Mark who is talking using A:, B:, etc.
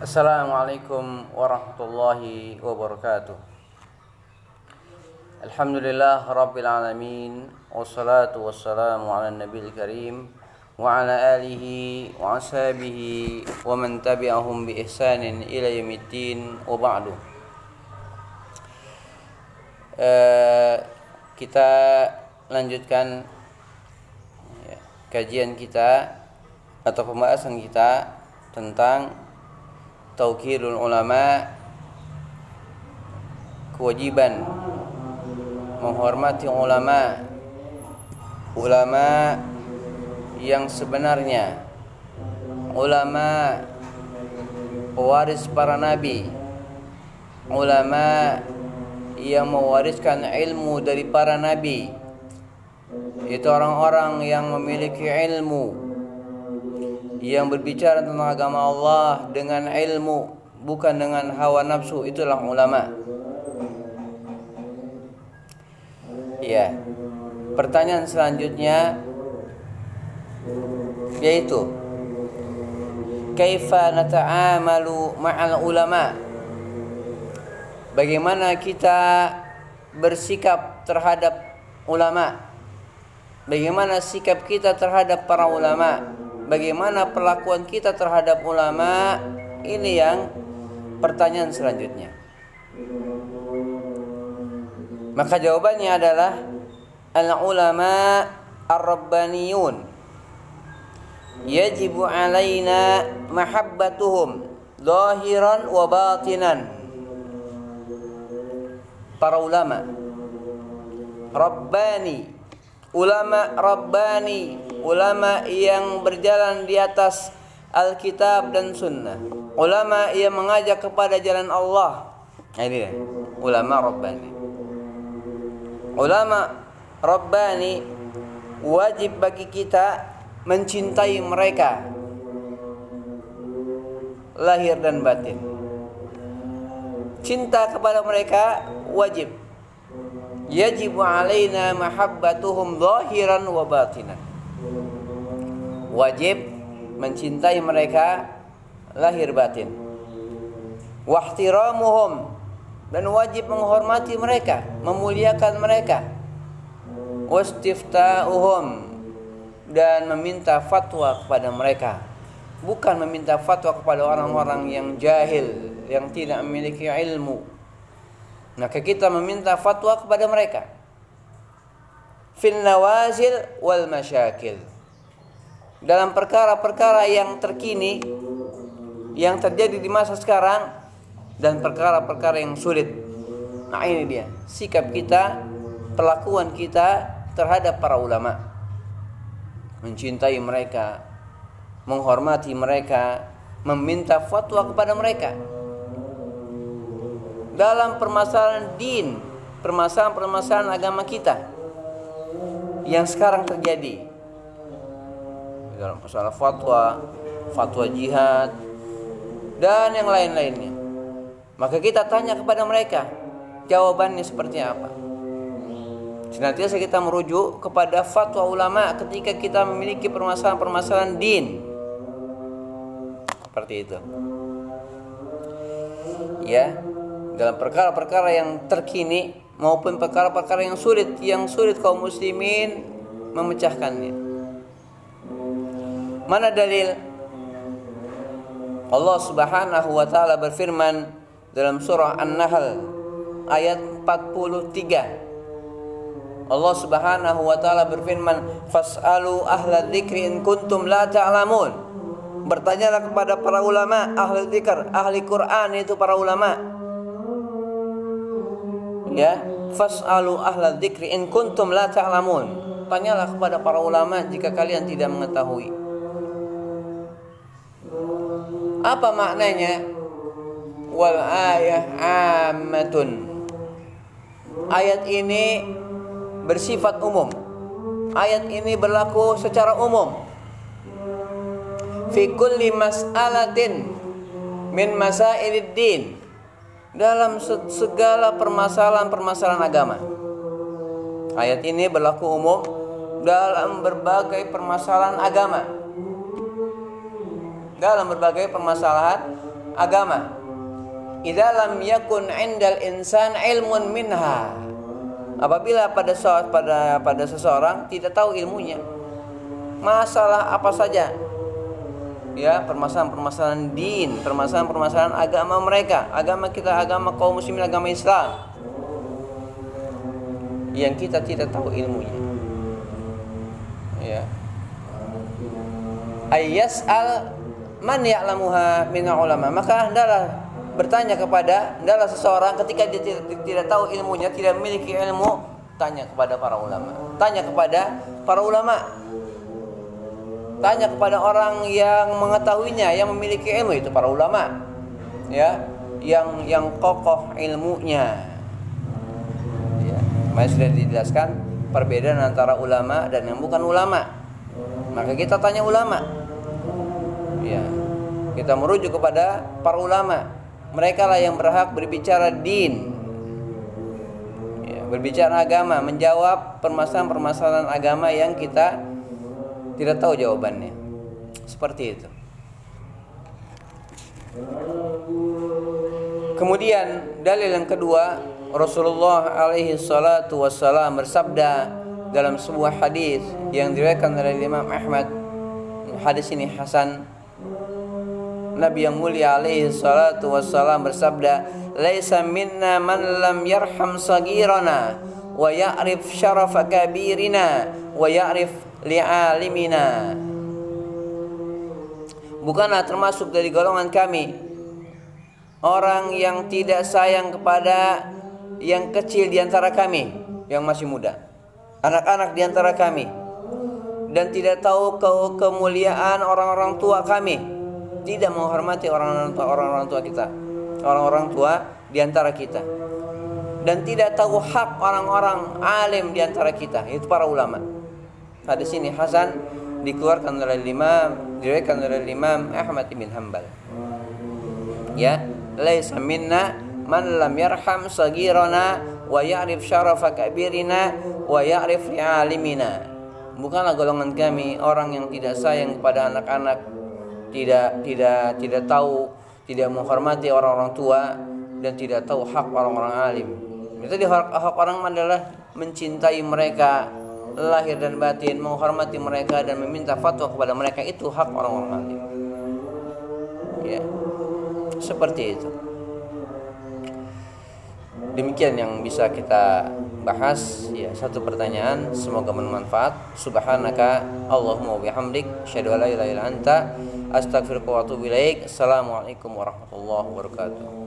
A: Assalamualaikum warahmatullahi wabarakatuh. Alhamdulillah rabbil alamin, wassalatu wassalamu ala nabiyil karim wa ala alihi wa ashabihi wa man tabi'ahum bi ihsanin ila yaumiddin wa ba'du. Kita lanjutkan kajian kita atau pembahasan kita tentang tauqirul ulama, kewajiban menghormati ulama yang sebenarnya, ulama pewaris para nabi, ulama yang mewariskan ilmu dari para nabi, itu orang-orang yang memiliki ilmu, yang berbicara tentang agama Allah dengan ilmu, bukan dengan hawa nafsu. Itulah ulama. Ya. Pertanyaan selanjutnya yaitu kaifa nata'amalu ma'al ulama? Bagaimana kita bersikap terhadap ulama? Bagaimana sikap kita terhadap para ulama? Bagaimana perlakuan kita terhadap ulama? Ini yang pertanyaan selanjutnya. Maka jawabannya adalah al-ulama ar-rabbaniyun yajibu alaina mahabbatuhum zahiran wa batinan. Para ulama Rabbani, ulama Rabbani, ulama yang berjalan di atas Alkitab dan Sunnah, ulama yang mengajak kepada jalan Allah. Ini dia, ulama Rabbani. Ulama Rabbani wajib bagi kita mencintai mereka lahir dan batin. Cinta kepada mereka wajib. Yajibu alaina mahabbatuhum zahiran wa batinan. Wajib mencintai mereka lahir batin. Wahtiramuhum, dan wajib menghormati mereka, memuliakan mereka. Wastifta'uhum, dan meminta fatwa kepada mereka. Bukan meminta fatwa kepada orang-orang yang jahil, yang tidak memiliki ilmu. Maka kita meminta fatwa kepada mereka fil nawazil wal masyakil, dalam perkara-perkara yang terkini, yang terjadi di masa sekarang, dan perkara-perkara yang sulit. Nah, ini dia sikap kita, perlakuan kita terhadap para ulama. Mencintai mereka, menghormati mereka, meminta fatwa kepada mereka dalam permasalahan din, permasalahan agama kita yang sekarang terjadi, dalam masalah fatwa jihad dan yang lain-lainnya. Maka kita tanya kepada mereka, jawabannya seperti apa. Senantiasa kita merujuk kepada fatwa ulama ketika kita memiliki permasalahan-permasalahan din. Seperti itu. Ya, dalam perkara-perkara yang terkini maupun perkara-perkara yang sulit kaum muslimin memecahkannya. Mana dalil? Allah Subhanahu wa taala berfirman dalam surah An-Nahl ayat 43. Allah Subhanahu wa taala berfirman, "Fas'alu ahla dzikri in kuntum la ta'lamun." Bertanyalah kepada para ulama, ahli dzikr, ahli Quran, itu para ulama. Ya, fas'alu ahla dzikri in kuntum la ta'lamun. Tanyalah kepada para ulama jika kalian tidak mengetahui. Apa maknanya? Wal ayah ammatun. Ayat ini bersifat umum. Ayat ini berlaku secara umum. Fi kulli mas'alatin min masailid din, dalam segala permasalahan agama. Ayat ini berlaku umum dalam berbagai permasalahan agama. Dalam berbagai permasalahan agama. Idza lam yakun 'indal insan ilmun minha. Apabila pada seseorang tidak tahu ilmunya, masalah apa saja, ya, permasalahan din, permasalahan agama mereka, agama kita, agama kaum muslimin, agama Islam, yang kita tidak tahu ilmunya, ya, ayyas'al man ya'lamuha min ulama, maka hendaklah bertanya hendaklah seseorang ketika dia tidak tahu ilmunya, tidak memiliki ilmu, tanya kepada para ulama. Tanya kepada para ulama. Tanya kepada orang yang mengetahuinya, yang memiliki ilmu, itu para ulama. Ya, yang kokoh ilmunya. Ya, masih sudah dijelaskan perbedaan antara ulama dan yang bukan ulama. Maka kita tanya ulama. Ya. Kita merujuk kepada para ulama. Mereka lah yang berhak berbicara din, ya, berbicara agama, menjawab permasalahan agama yang kita tidak tahu jawabannya. Seperti itu. Kemudian dalil yang kedua, Rasulullah alaihi salatu wassalam bersabda dalam sebuah hadis yang diriwayatkan oleh Imam Ahmad. Hadis ini hasan. Nabi yang mulia alaihi salatu wassalam bersabda, "Laisa minna man lam yarham sagirana wa ya'rif syarafa kabirina wa ya'rif li'alimina." Bukanlah termasuk dari golongan kami orang yang tidak sayang kepada yang kecil di antara kami, yang masih muda, anak-anak di antara kami, dan tidak tahu kemuliaan orang-orang tua kami, tidak menghormati orang-orang tua kita, orang-orang tua di antara kita, dan tidak tahu hak orang-orang alim di antara kita, itu para ulama. Hadis ini hasan, dikeluarkan oleh diriwayatkan oleh Imam Ahmad bin Hanbal. Ya, laisa minna man lam yarham sagirana wa ya'rif syarafa kabirina wa ya'rif li'alimina. Bukanlah golongan kami orang yang tidak sayang kepada anak-anak, tidak tahu, tidak menghormati orang-orang tua, dan tidak tahu hak orang-orang alim. Itu hak orang adalah mencintai mereka lahir dan batin, menghormati mereka dan meminta fatwa kepada mereka, itu hak orang-orang alim. Ya, seperti itu. Demikian yang bisa kita bahas, ya, satu pertanyaan, semoga bermanfaat. Subhanaka Allahumma wa bihamdik, asyhadu an la ilaha illa anta, astaghfiruka wa atubu ilaik. Assalamualaikum warahmatullahi wabarakatuh.